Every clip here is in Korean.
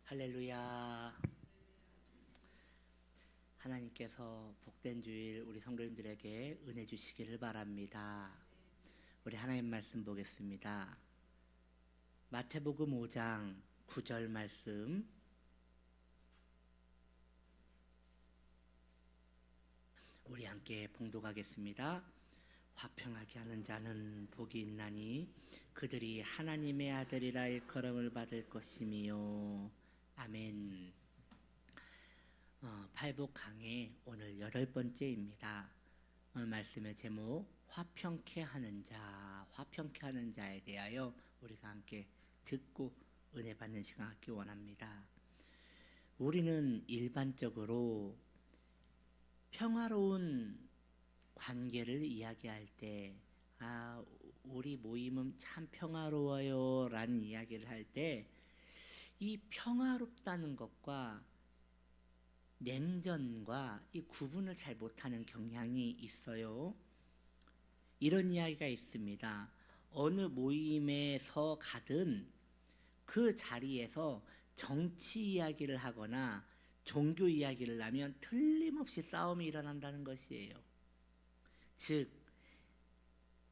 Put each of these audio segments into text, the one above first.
할렐루야. 하나님께서 복된 주일 우리 성도님들에게 은혜 주시기를 바랍니다. 우리 하나님 말씀 보겠습니다. 마태복음 5장 9절 말씀, 우리 함께 봉독하겠습니다. 화평하게 하는 자는 복이 있나니 그들이 하나님의 아들이라 일컬음을 받을 것이미요. 아멘. 팔복 강의 오늘 8번째입니다. 오늘 말씀의 제목, 화평케 하는 자, 화평케 하는 자에 대하여 우리가 함께 듣고 은혜 받는 시간 갖기 원합니다. 우리는 일반적으로 평화로운 관계를 이야기할 때, 우리 모임은 참 평화로워요 라는 이야기를 할 때, 이 평화롭다는 것과 냉전과 이 구분을 잘 못하는 경향이 있어요. 이런 이야기가 있습니다. 어느 모임에서 가든 그 자리에서 정치 이야기를 하거나 종교 이야기를 하면 틀림없이 싸움이 일어난다는 것이에요. 즉,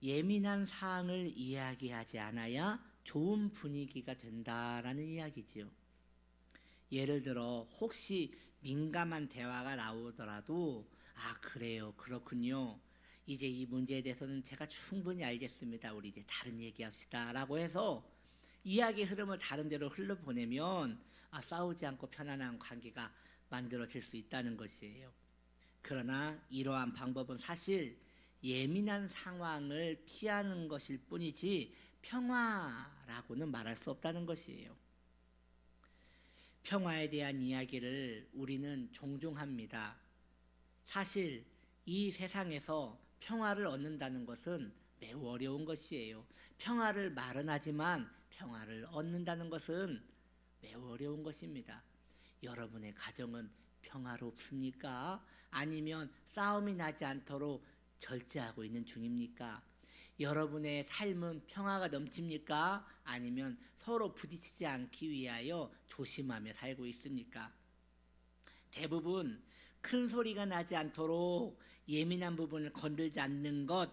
예민한 사항을 이야기하지 않아야 좋은 분위기가 된다라는 이야기지요. 예를 들어 혹시 민감한 대화가 나오더라도 그래요, 그렇군요, 이제 이 문제에 대해서는 제가 충분히 알겠습니다, 우리 이제 다른 얘기합시다 라고 해서 이야기 흐름을 다른 데로 흘러보내면 싸우지 않고 편안한 관계가 만들어질 수 있다는 것이에요. 그러나 이러한 방법은 사실 예민한 상황을 피하는 것일 뿐이지 평화라고는 말할 수 없다는 것이에요. 평화에 대한 이야기를 우리는 종종 합니다. 사실 이 세상에서 평화를 얻는다는 것은 매우 어려운 것이에요. 평화를 말은 하지만 평화를 얻는다는 것은 매우 어려운 것입니다. 여러분의 가정은 평화롭습니까? 아니면 싸움이 나지 않도록 절제하고 있는 중입니까? 여러분의 삶은 평화가 넘칩니까? 아니면 서로 부딪히지 않기 위하여 조심하며 살고 있습니까? 대부분 큰 소리가 나지 않도록 예민한 부분을 건들지 않는 것,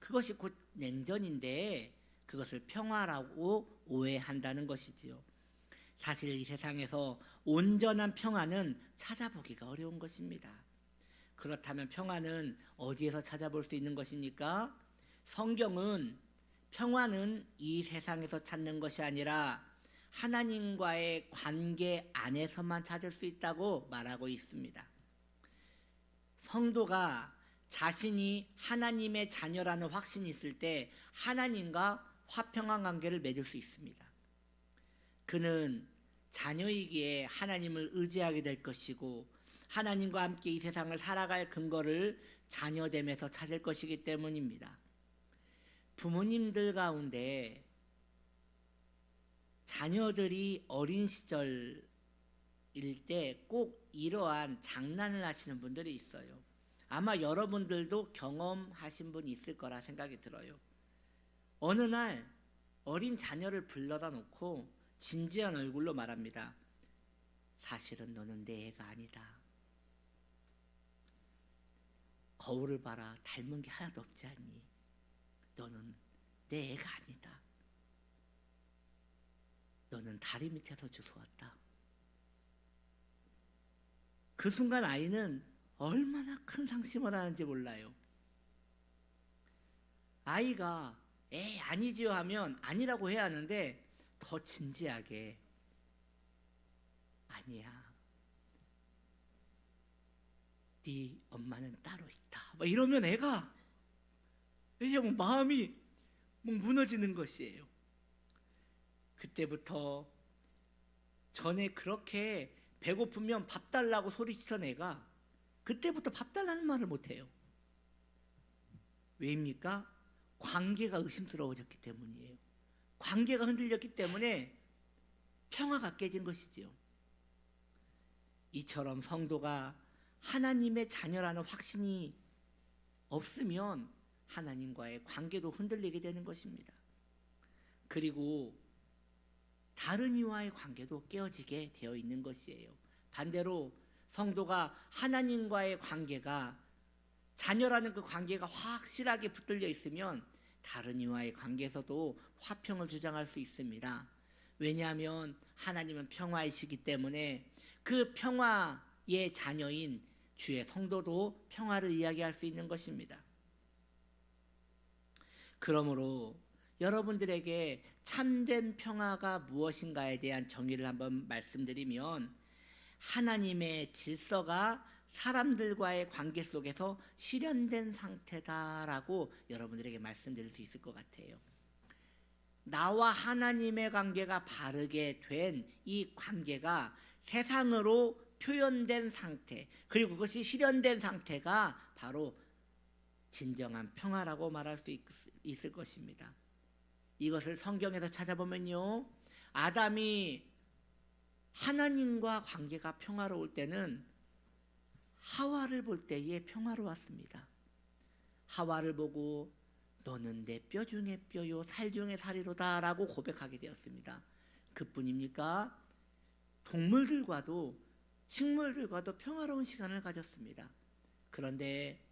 그것이 곧 냉전인데 그것을 평화라고 오해한다는 것이지요. 사실 이 세상에서 온전한 평화는 찾아보기가 어려운 것입니다. 그렇다면 평화는 어디에서 찾아볼 수 있는 것입니까? 성경은 평화는 이 세상에서 찾는 것이 아니라 하나님과의 관계 안에서만 찾을 수 있다고 말하고 있습니다. 성도가 자신이 하나님의 자녀라는 확신이 있을 때 하나님과 화평한 관계를 맺을 수 있습니다. 그는 자녀이기에 하나님을 의지하게 될 것이고 하나님과 함께 이 세상을 살아갈 근거를 자녀됨에서 찾을 것이기 때문입니다. 부모님들 가운데 자녀들이 어린 시절일 때 꼭 이러한 장난을 하시는 분들이 있어요. 아마 여러분들도 경험하신 분 있을 거라 생각이 들어요. 어느 날 어린 자녀를 불러다 놓고 진지한 얼굴로 말합니다. 사실은 너는 내 애가 아니다. 거울을 봐라, 닮은 게 하나도 없지 않니? 너는 내 애가 아니다. 너는 다리 밑에서 주워왔다. 그 순간 아이는 얼마나 큰 상심을 하는지 몰라요. 아이가 아니지요 하면 아니라고 해야 하는데 더 진지하게 아니야, 네 엄마는 따로 있다, 이러면 애가 이제 마음이 무너지는 것이에요. 그때부터 전에 그렇게 배고프면 밥 달라고 소리치던 애가 그때부터 밥 달라는 말을 못해요. 왜입니까? 관계가 의심스러워졌기 때문이에요. 관계가 흔들렸기 때문에 평화가 깨진 것이지요. 이처럼 성도가 하나님의 자녀라는 확신이 없으면 하나님과의 관계도 흔들리게 되는 것입니다. 그리고 다른 이와의 관계도 깨어지게 되어 있는 것이에요. 반대로 성도가 하나님과의 관계가, 자녀라는 그 관계가 확실하게 붙들려 있으면 다른 이와의 관계에서도 화평을 주장할 수 있습니다. 왜냐하면 하나님은 평화이시기 때문에 그 평화의 자녀인 주의 성도도 평화를 이야기할 수 있는 것입니다. 그러므로 여러분들에게 참된 평화가 무엇인가에 대한 정의를 한번 말씀드리면, 하나님의 질서가 사람들과의 관계 속에서 실현된 상태다라고 여러분들에게 말씀드릴 수 있을 것 같아요. 나와 하나님의 관계가 바르게 된 이 관계가 세상으로 표현된 상태, 그리고 그것이 실현된 상태가 바로 진정한 평화라고 말할 수 있을 것입니다. 이것을 성경에서 찾아보면요, 아담이 하나님과 관계가 평화로울 때는 하와를 볼 때에 평화로웠습니다. 하와를 보고 너는 내 뼈 중에 뼈요 살 중에 살이로다 라고 고백하게 되었습니다. 그뿐입니까? 동물들과도 식물들과도 평화로운 시간을 가졌습니다. 그런데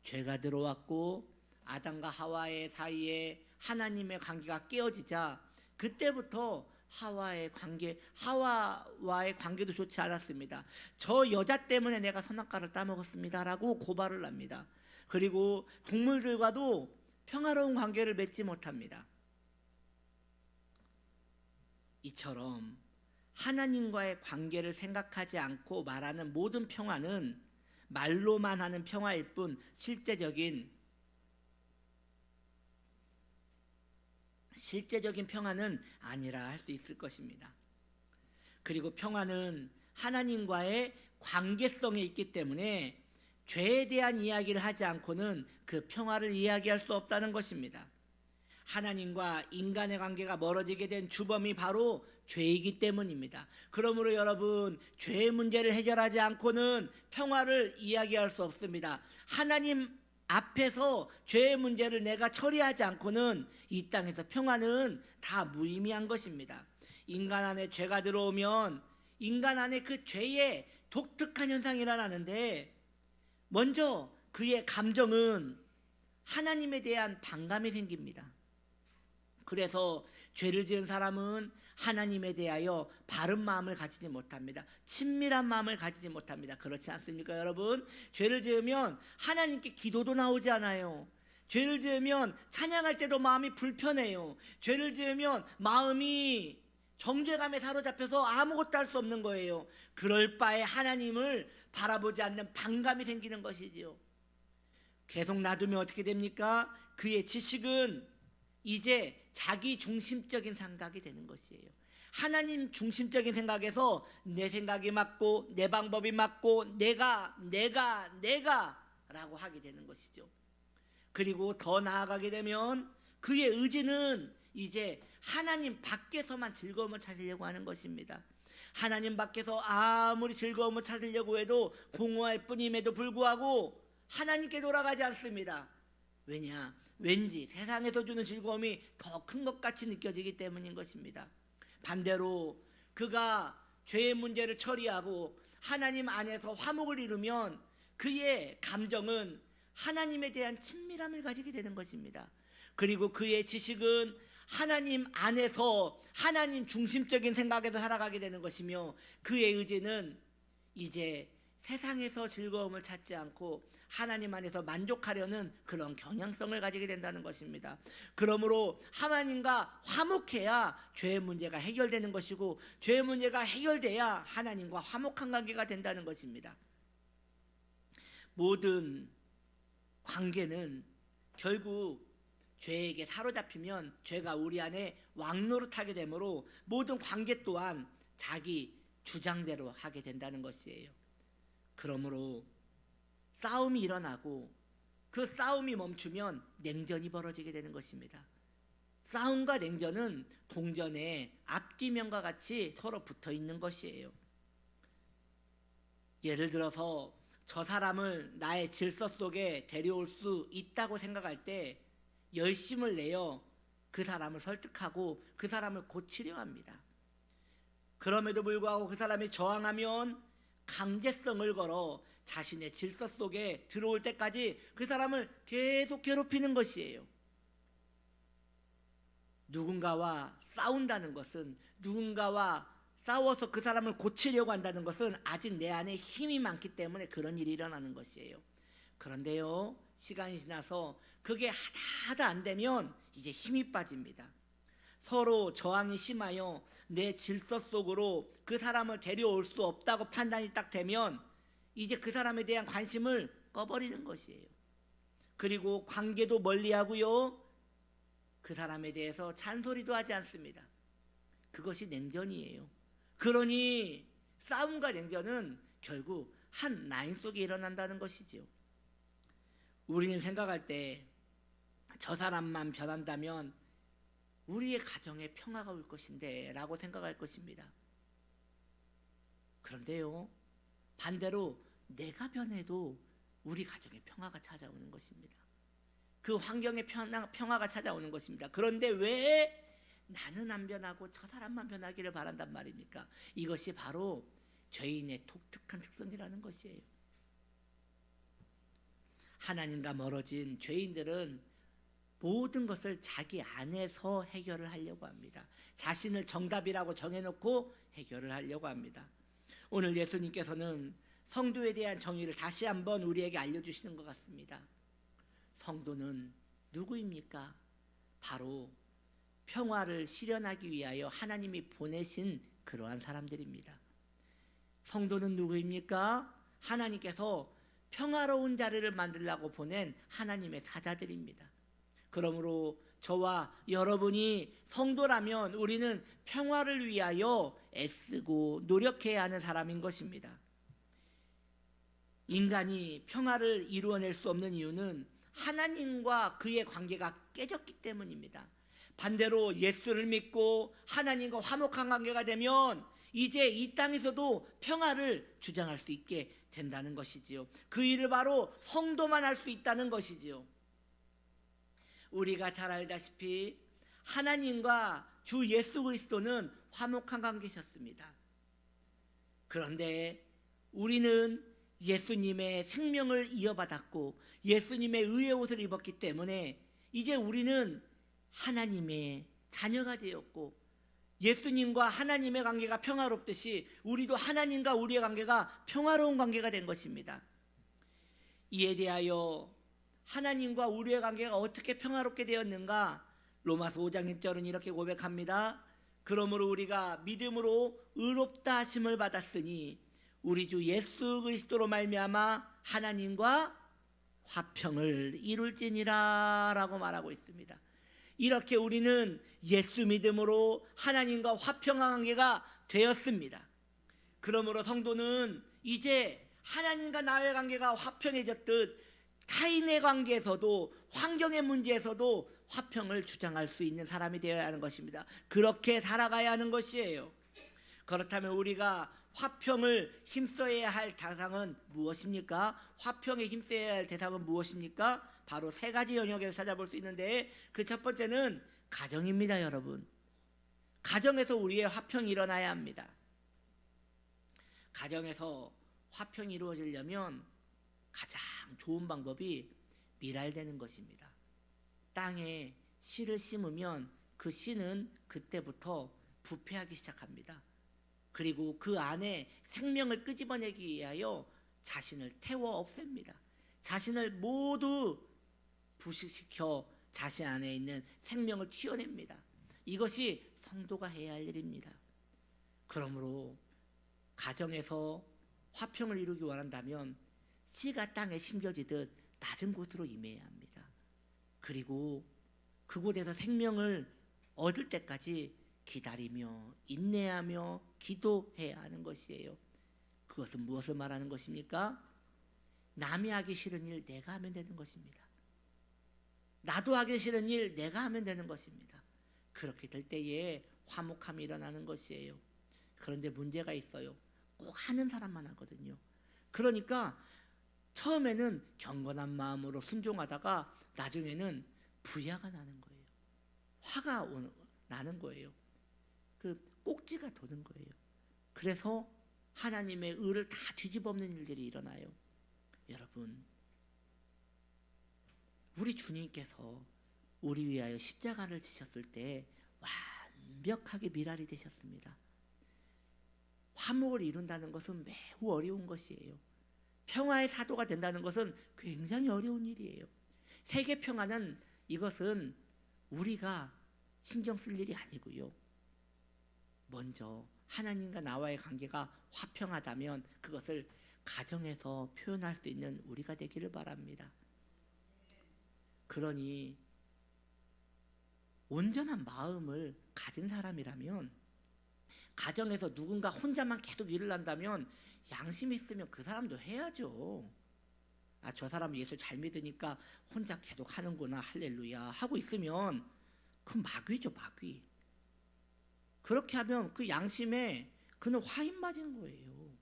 죄가 들어왔고 아담과 하와의 사이에 하나님의 관계가 깨어지자 그때부터 하와와의 관계도 좋지 않았습니다. 저 여자 때문에 내가 선악과를 따먹었습니다 라고 고발을 합니다. 그리고 동물들과도 평화로운 관계를 맺지 못합니다. 이처럼 하나님과의 관계를 생각하지 않고 말하는 모든 평화는 말로만 하는 평화일 뿐 실제적인 평화는 아니라 할 수 있을 것입니다. 그리고 평화는 하나님과의 관계성에 있기 때문에 죄에 대한 이야기를 하지 않고는 그 평화를 이야기할 수 없다는 것입니다. 하나님과 인간의 관계가 멀어지게 된 주범이 바로 죄이기 때문입니다. 그러므로 여러분, 죄의 문제를 해결하지 않고는 평화를 이야기할 수 없습니다. 하나님 앞에서 죄의 문제를 내가 처리하지 않고는 이 땅에서 평화는 다 무의미한 것입니다. 인간 안에 죄가 들어오면 인간 안에 그 죄의 독특한 현상이 일어나는데, 먼저 그의 감정은 하나님에 대한 반감이 생깁니다. 그래서 죄를 지은 사람은 하나님에 대하여 바른 마음을 가지지 못합니다. 친밀한 마음을 가지지 못합니다. 그렇지 않습니까, 여러분? 죄를 지으면 하나님께 기도도 나오지 않아요. 죄를 지으면 찬양할 때도 마음이 불편해요. 죄를 지으면 마음이 정죄감에 사로잡혀서 아무것도 할 수 없는 거예요. 그럴 바에 하나님을 바라보지 않는 반감이 생기는 것이지요. 계속 놔두면 어떻게 됩니까? 그의 지식은 이제 자기 중심적인 생각이 되는 것이에요. 하나님 중심적인 생각에서 내 생각이 맞고 내 방법이 맞고 내가 라고 하게 되는 것이죠. 그리고 더 나아가게 되면 그의 의지는 이제 하나님 밖에서만 즐거움을 찾으려고 하는 것입니다. 하나님 밖에서 아무리 즐거움을 찾으려고 해도 공허할 뿐임에도 불구하고 하나님께 돌아가지 않습니다. 왜냐? 왠지 세상에서 주는 즐거움이 더 큰 것 같이 느껴지기 때문인 것입니다. 반대로 그가 죄의 문제를 처리하고 하나님 안에서 화목을 이루면 그의 감정은 하나님에 대한 친밀함을 가지게 되는 것입니다. 그리고 그의 지식은 하나님 안에서 하나님 중심적인 생각에서 살아가게 되는 것이며, 그의 의지는 이제 세상에서 즐거움을 찾지 않고 하나님 안에서 만족하려는 그런 경향성을 가지게 된다는 것입니다. 그러므로 하나님과 화목해야 죄의 문제가 해결되는 것이고, 죄의 문제가 해결돼야 하나님과 화목한 관계가 된다는 것입니다. 모든 관계는 결국 죄에게 사로잡히면 죄가 우리 안에 왕노릇하게 되므로 모든 관계 또한 자기 주장대로 하게 된다는 것이에요. 그러므로 싸움이 일어나고 그 싸움이 멈추면 냉전이 벌어지게 되는 것입니다. 싸움과 냉전은 동전의 앞뒤면과 같이 서로 붙어 있는 것이에요. 예를 들어서 저 사람을 나의 질서 속에 데려올 수 있다고 생각할 때 열심을 내어 그 사람을 설득하고 그 사람을 고치려 합니다. 그럼에도 불구하고 그 사람이 저항하면 강제성을 걸어 자신의 질서 속에 들어올 때까지 그 사람을 계속 괴롭히는 것이에요. 누군가와 싸운다는 것은, 누군가와 싸워서 그 사람을 고치려고 한다는 것은 아직 내 안에 힘이 많기 때문에 그런 일이 일어나는 것이에요. 그런데요, 시간이 지나서 그게 하다 안 되면 이제 힘이 빠집니다. 서로 저항이 심하여 내 질서 속으로 그 사람을 데려올 수 없다고 판단이 딱 되면 이제 그 사람에 대한 관심을 꺼버리는 것이에요. 그리고 관계도 멀리하고요, 그 사람에 대해서 잔소리도 하지 않습니다. 그것이 냉전이에요. 그러니 싸움과 냉전은 결국 한 라인 속에 일어난다는 것이지요. 우리는 생각할 때 저 사람만 변한다면 우리의 가정에 평화가 올 것인데 라고 생각할 것입니다. 그런데요, 반대로 내가 변해도 우리 가정에 평화가 찾아오는 것입니다. 그 환경에 평화가 찾아오는 것입니다. 그런데 왜 나는 안 변하고 저 사람만 변하기를 바란단 말입니까? 이것이 바로 죄인의 독특한 특성이라는 것이에요. 하나님과 멀어진 죄인들은 모든 것을 자기 안에서 해결을 하려고 합니다. 자신을 정답이라고 정해놓고 해결을 하려고 합니다. 오늘 예수님께서는 성도에 대한 정의를 다시 한번 우리에게 알려주시는 것 같습니다. 성도는 누구입니까? 바로 평화를 실현하기 위하여 하나님이 보내신 그러한 사람들입니다. 성도는 누구입니까? 하나님께서 평화로운 자리를 만들려고 보낸 하나님의 사자들입니다. 그러므로 저와 여러분이 성도라면 우리는 평화를 위하여 애쓰고 노력해야 하는 사람인 것입니다. 인간이 평화를 이루어낼 수 없는 이유는 하나님과 그의 관계가 깨졌기 때문입니다. 반대로 예수를 믿고 하나님과 화목한 관계가 되면 이제 이 땅에서도 평화를 주장할 수 있게 된다는 것이지요. 그 일을 바로 성도만 할 수 있다는 것이지요. 우리가 잘 알다시피 하나님과 주 예수 그리스도는 화목한 관계셨습니다. 그런데 우리는 예수님의 생명을 이어받았고 예수님의 의의 옷을 입었기 때문에 이제 우리는 하나님의 자녀가 되었고 예수님과 하나님의 관계가 평화롭듯이 우리도 하나님과 우리의 관계가 평화로운 관계가 된 것입니다. 이에 대하여 하나님과 우리의 관계가 어떻게 평화롭게 되었는가? 로마서 5장 1절은 이렇게 고백합니다. 그러므로 우리가 믿음으로 의롭다 하심을 받았으니 우리 주 예수 그리스도로 말미암아 하나님과 화평을 이룰지니라 라고 말하고 있습니다. 이렇게 우리는 예수 믿음으로 하나님과 화평한 관계가 되었습니다. 그러므로 성도는 이제 하나님과 나의 관계가 화평해졌듯 타인의 관계에서도 환경의 문제에서도 화평을 주장할 수 있는 사람이 되어야 하는 것입니다. 그렇게 살아가야 하는 것이에요. 그렇다면 우리가 화평을 힘써야 할 대상은 무엇입니까? 화평에 힘써야 할 대상은 무엇입니까? 바로 세 가지 영역에서 찾아볼 수 있는데 그 첫 번째는 가정입니다. 여러분, 가정에서 우리의 화평이 일어나야 합니다. 가정에서 화평이 이루어지려면 가장 좋은 방법이 밀알되는 것입니다. 땅에 씨를 심으면 그 씨는 그때부터 부패하기 시작합니다. 그리고 그 안에 생명을 끄집어내기 위하여 자신을 태워 없앱니다. 자신을 모두 부식시켜 자신 안에 있는 생명을 튀어냅니다. 이것이 성도가 해야 할 일입니다. 그러므로 가정에서 화평을 이루기 원한다면 씨가 땅에 심겨지듯 낮은 곳으로 임해야 합니다. 그리고 그곳에서 생명을 얻을 때까지 기다리며 인내하며 기도해야 하는 것이에요. 그것은 무엇을 말하는 것입니까? 남이 하기 싫은 일 내가 하면 되는 것입니다. 나도 하기 싫은 일 내가 하면 되는 것입니다. 그렇게 될 때에 화목함이 일어나는 것이에요. 그런데 문제가 있어요. 꼭 하는 사람만 하거든요. 그러니까 처음에는 경건한 마음으로 순종하다가 나중에는 부야가 나는 거예요. 화가 나는 거예요. 그 꼭지가 도는 거예요. 그래서 하나님의 의를 다 뒤집어엎는 일들이 일어나요. 여러분, 우리 주님께서 우리 위하여 십자가를 지셨을 때 완벽하게 미랄이 되셨습니다. 화목을 이룬다는 것은 매우 어려운 것이에요. 평화의 사도가 된다는 것은 굉장히 어려운 일이에요. 세계 평화는 이것은 우리가 신경 쓸 일이 아니고요. 먼저 하나님과 나와의 관계가 화평하다면 그것을 가정에서 표현할 수 있는 우리가 되기를 바랍니다. 그러니 온전한 마음을 가진 사람이라면, 가정에서 누군가 혼자만 계속 일을 한다면 양심이 있으면 그 사람도 해야죠. 저 사람 예수 잘 믿으니까 혼자 계속 하는구나, 할렐루야 하고 있으면 그건 마귀죠, 마귀. 그렇게 하면 그 양심에 그는 화인 맞은 거예요.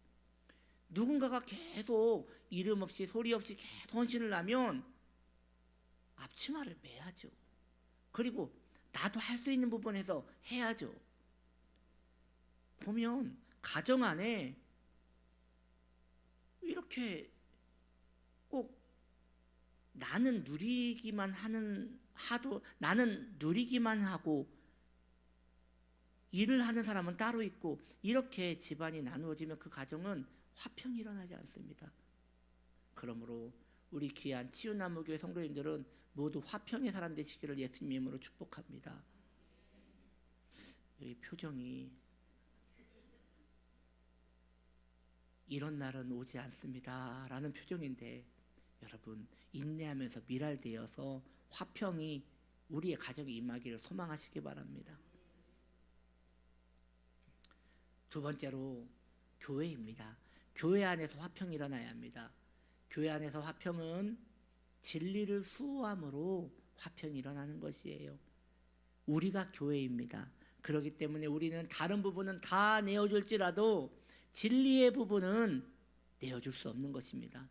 누군가가 계속 이름 없이 소리 없이 계속 헌신을 하면 앞치마를 매야죠. 그리고 나도 할 수 있는 부분에서 해야죠. 보면 가정 안에 이렇게 꼭 나는 누리기만 하고 일을 하는 사람은 따로 있고, 이렇게 집안이 나누어지면 그 가정은 화평이 일어나지 않습니다. 그러므로 우리 귀한 치유나무교회 성도님들은 모두 화평의 사람 되시기를 예수님 이름으로 축복합니다. 이 표정이 이런 날은 오지 않습니다 라는 표정인데, 여러분 인내하면서 미랄되어서 화평이 우리의 가정에 임하기를 소망하시기 바랍니다. 두 번째로 교회입니다. 교회 안에서 화평이 일어나야 합니다. 교회 안에서 화평은 진리를 수호함으로 화평이 일어나는 것이에요. 우리가 교회입니다. 그렇기 때문에 우리는 다른 부분은 다 내어줄지라도 진리의 부분은 내어줄 수 없는 것입니다.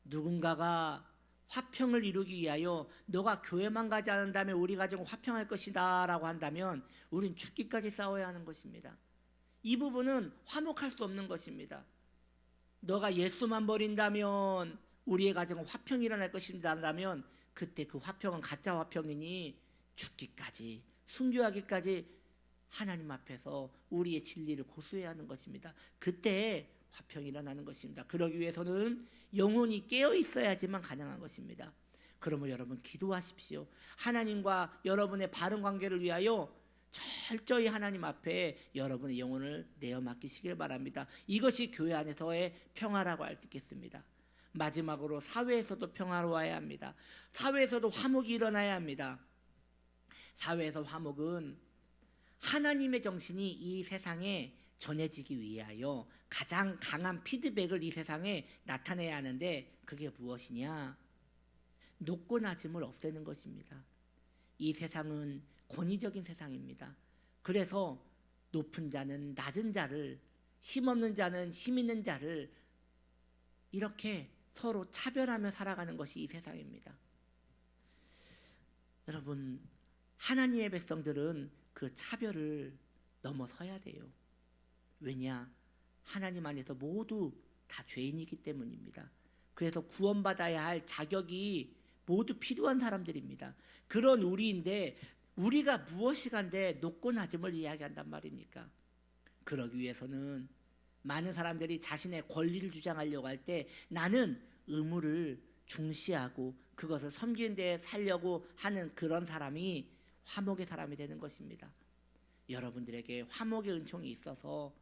누군가가 화평을 이루기 위하여 너가 교회만 가지 않는다면 우리 가정은 화평할 것이다 라고 한다면 우린 죽기까지 싸워야 하는 것입니다. 이 부분은 화목할 수 없는 것입니다. 너가 예수만 버린다면 우리의 가정은 화평이 일어날 것입니다 한다면 그때 그 화평은 가짜 화평이니 죽기까지, 순교하기까지 하나님 앞에서 우리의 진리를 고수해야 하는 것입니다. 그때 화평이 일어나는 것입니다. 그러기 위해서는 영혼이 깨어 있어야지만 가능한 것입니다. 그러면 여러분 기도하십시오. 하나님과 여러분의 바른 관계를 위하여 철저히 하나님 앞에 여러분의 영혼을 내어 맡기시길 바랍니다. 이것이 교회 안에서의 평화라고 할 수 있겠습니다. 마지막으로 사회에서도 평화로워야 합니다. 사회에서도 화목이 일어나야 합니다. 사회에서 화목은 하나님의 정신이 이 세상에 전해지기 위하여 가장 강한 피드백을 이 세상에 나타내야 하는데, 그게 무엇이냐? 높고 낮음을 없애는 것입니다. 이 세상은 권위적인 세상입니다. 그래서 높은 자는 낮은 자를, 힘없는 자는 힘 있는 자를 이렇게 서로 차별하며 살아가는 것이 이 세상입니다. 여러분, 하나님의 백성들은 그 차별을 넘어서야 돼요. 왜냐? 하나님 안에서 모두 다 죄인이기 때문입니다. 그래서 구원받아야 할 자격이 모두 필요한 사람들입니다. 그런 우리인데 우리가 무엇이 간데 높고 낮음을 이야기한단 말입니까? 그러기 위해서는 많은 사람들이 자신의 권리를 주장하려고 할 때 나는 의무를 중시하고 그것을 섬기는 데 살려고 하는 그런 사람이 화목의 사람이 되는 것입니다. 여러분들에게 화목의 은총이 있어서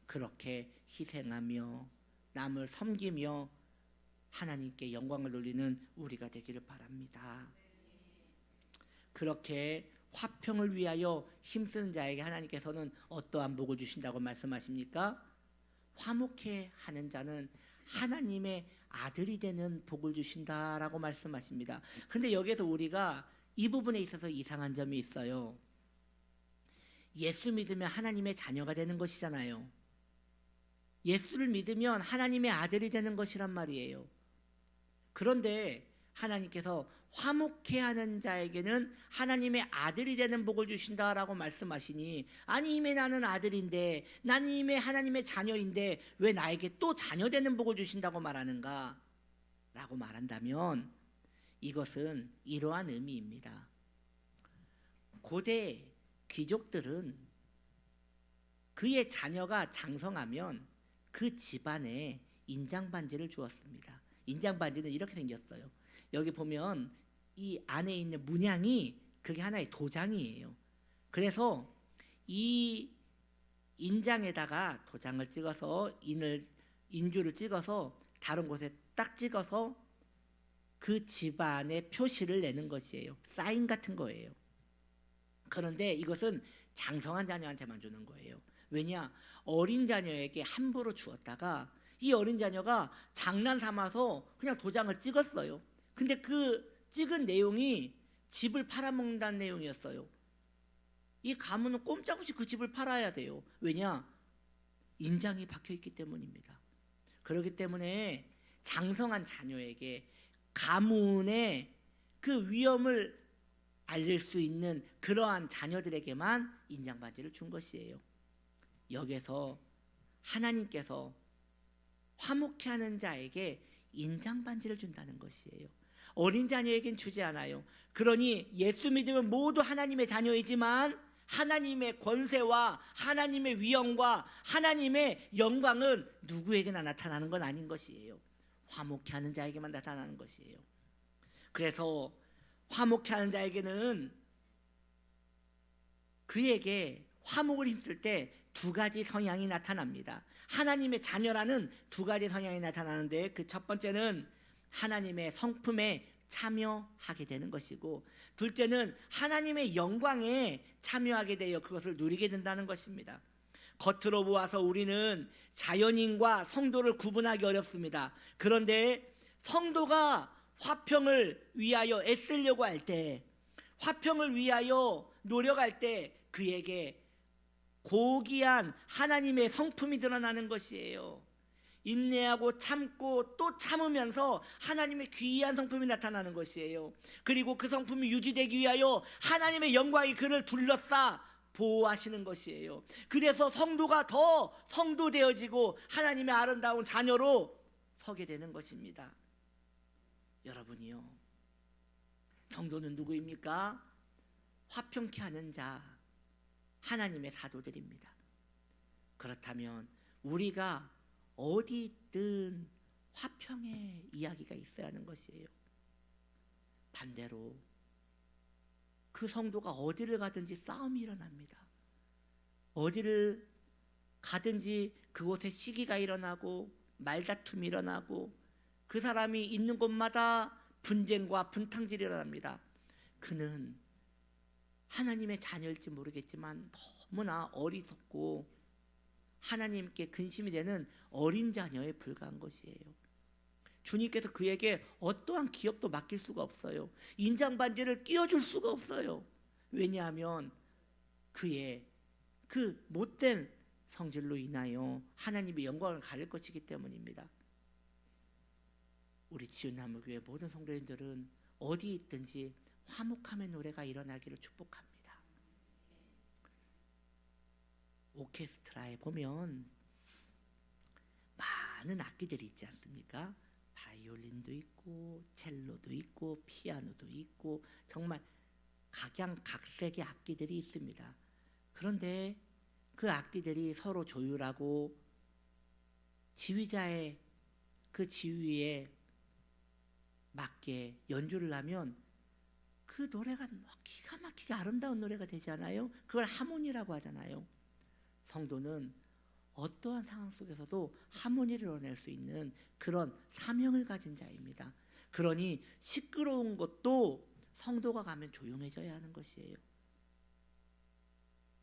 그렇게 희생하며 남을 섬기며 하나님께 영광을 돌리는 우리가 되기를 바랍니다. 그렇게 화평을 위하여 힘쓰는 자에게 하나님께서는 어떠한 복을 주신다고 말씀하십니까? 화목해 하는 자는 하나님의 아들이 되는 복을 주신다라고 말씀하십니다. 그런데 여기에서 우리가 이 부분에 있어서 이상한 점이 있어요. 예수 믿으면 하나님의 자녀가 되는 것이잖아요. 예수를 믿으면 하나님의 아들이 되는 것이란 말이에요. 그런데 하나님께서 화목해하는 자에게는 하나님의 아들이 되는 복을 주신다라고 말씀하시니, 아니 이미 나는 아들인데, 나는 이미 하나님의 자녀인데 왜 나에게 또 자녀 되는 복을 주신다고 말하는가 라고 말한다면, 이것은 이러한 의미입니다. 고대 귀족들은 그의 자녀가 장성하면 그 집안에 인장반지를 주었습니다. 인장반지는 이렇게 생겼어요. 여기 보면 이 안에 있는 문양이 그게 하나의 도장이에요. 그래서 이 인장에다가 도장을 찍어서 인주를 찍어서 다른 곳에 딱 찍어서 그 집안의 표시를 내는 것이에요. 사인 같은 거예요. 그런데 이것은 장성한 자녀한테만 주는 거예요. 왜냐? 어린 자녀에게 함부로 주었다가 이 어린 자녀가 장난 삼아서 그냥 도장을 찍었어요. 근데 그 찍은 내용이 집을 팔아먹는다는 내용이었어요. 이 가문은 꼼짝없이 그 집을 팔아야 돼요. 왜냐? 인장이 박혀있기 때문입니다. 그렇기 때문에 장성한 자녀에게 가문의 그 위험을 알릴 수 있는 그러한 자녀들에게만 인장반지를 준 것이에요. 여기서 하나님께서 화목해하는 자에게 인장반지를 준다는 것이에요. 어린 자녀에겐 주지 않아요. 그러니 예수 믿으면 모두 하나님의 자녀이지만 하나님의 권세와 하나님의 위엄과 하나님의 영광은 누구에게나 나타나는 건 아닌 것이에요. 화목해하는 자에게만 나타나는 것이에요. 그래서 화목해하는 자에게는 그에게 화목을 힘쓸 때 두 가지 성향이 나타납니다. 하나님의 자녀라는 두 가지 성향이 나타나는데, 그 첫 번째는 하나님의 성품에 참여하게 되는 것이고, 둘째는 하나님의 영광에 참여하게 되어 그것을 누리게 된다는 것입니다. 겉으로 보아서 우리는 자연인과 성도를 구분하기 어렵습니다. 그런데 성도가 화평을 위하여 애쓰려고 할 때, 화평을 위하여 노력할 때 그에게 고귀한 하나님의 성품이 드러나는 것이에요. 인내하고 참고 또 참으면서 하나님의 귀한 성품이 나타나는 것이에요. 그리고 그 성품이 유지되기 위하여 하나님의 영광이 그를 둘러싸 보호하시는 것이에요. 그래서 성도가 더 성도되어지고 하나님의 아름다운 자녀로 서게 되는 것입니다. 여러분이요, 성도는 누구입니까? 화평케 하는 자, 하나님의 사도들입니다. 그렇다면 우리가 어디 있든 화평의 이야기가 있어야 하는 것이에요. 반대로 그 성도가 어디를 가든지 싸움이 일어납니다. 어디를 가든지 그곳에 시기가 일어나고 말다툼이 일어나고 그 사람이 있는 곳마다 분쟁과 분탕질이 일어납니다. 그는 하나님의 자녀일지 모르겠지만 너무나 어리석고 하나님께 근심이 되는 어린 자녀에 불과한 것이에요. 주님께서 그에게 어떠한 기업도 맡길 수가 없어요. 인장반지를 끼워줄 수가 없어요. 왜냐하면 그의 그 못된 성질로 인하여 하나님의 영광을 가릴 것이기 때문입니다. 우리 지은나무교회 모든 성도님들은 어디 있든지 화목함의 노래가 일어나기를 축복합니다. 오케스트라에 보면 많은 악기들이 있지 않습니까? 바이올린도 있고 첼로도 있고 피아노도 있고 정말 각양각색의 악기들이 있습니다. 그런데 그 악기들이 서로 조율하고 지휘자의 그 지휘에 맞게 연주를 하면 그 노래가 기가 막히게 아름다운 노래가 되지 않아요? 그걸 하모니라고 하잖아요. 성도는 어떠한 상황 속에서도 하모니를 얻어낼 수 있는 그런 사명을 가진 자입니다. 그러니 시끄러운 것도 성도가 가면 조용해져야 하는 것이에요.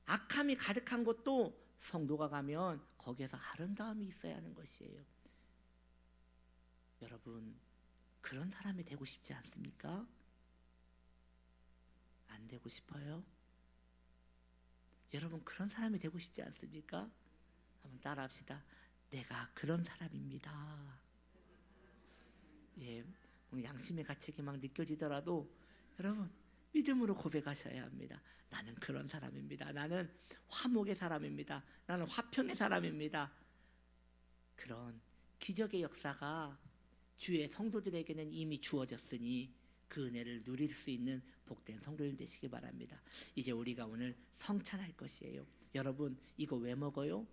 악함이 가득한 것도 성도가 가면 거기에서 아름다움이 있어야 하는 것이에요. 여러분, 그런 사람이 되고 싶지 않습니까? 안 되고 싶어요? 여러분, 그런 사람이 되고 싶지 않습니까? 한번 따라합시다. 내가 그런 사람입니다. 예, 양심의 가책이 막 느껴지더라도 여러분 믿음으로 고백하셔야 합니다. 나는 그런 사람입니다. 나는 화목의 사람입니다. 나는 화평의 사람입니다. 그런 기적의 역사가 주의 성도들에게는 이미 주어졌으니 그 은혜를 누릴 수 있는 복된 성도님 되시기 바랍니다. 이제 우리가 오늘 성찬할 것이에요. 여러분 이거 왜 먹어요?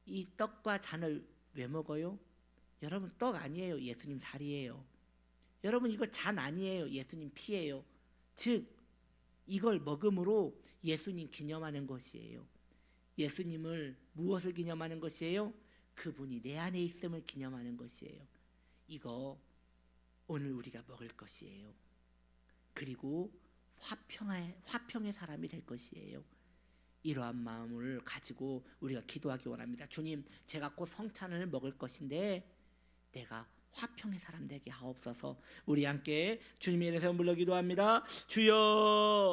이 떡과 잔을 왜 먹어요? 여러분 떡 아니에요. 예수님 살이에요. 여러분 이거 잔 아니에요. 예수님 피예요. 즉 이걸 먹음으로 예수님 기념하는 것이에요. 예수님을 무엇을 기념하는 것이에요? 그분이 내 안에 있음을 기념하는 것이에요. 이거 오늘 우리가 먹을 것이에요. 그리고 화평의 사람이 될 것이에요. 이러한 마음을 가지고 우리가 기도하기 원합니다. 주님, 제가 곧 성찬을 먹을 것인데 내가 화평의 사람 되게 하옵소서. 우리 함께 주님의 이름에 세운 불러 기도합니다. 주여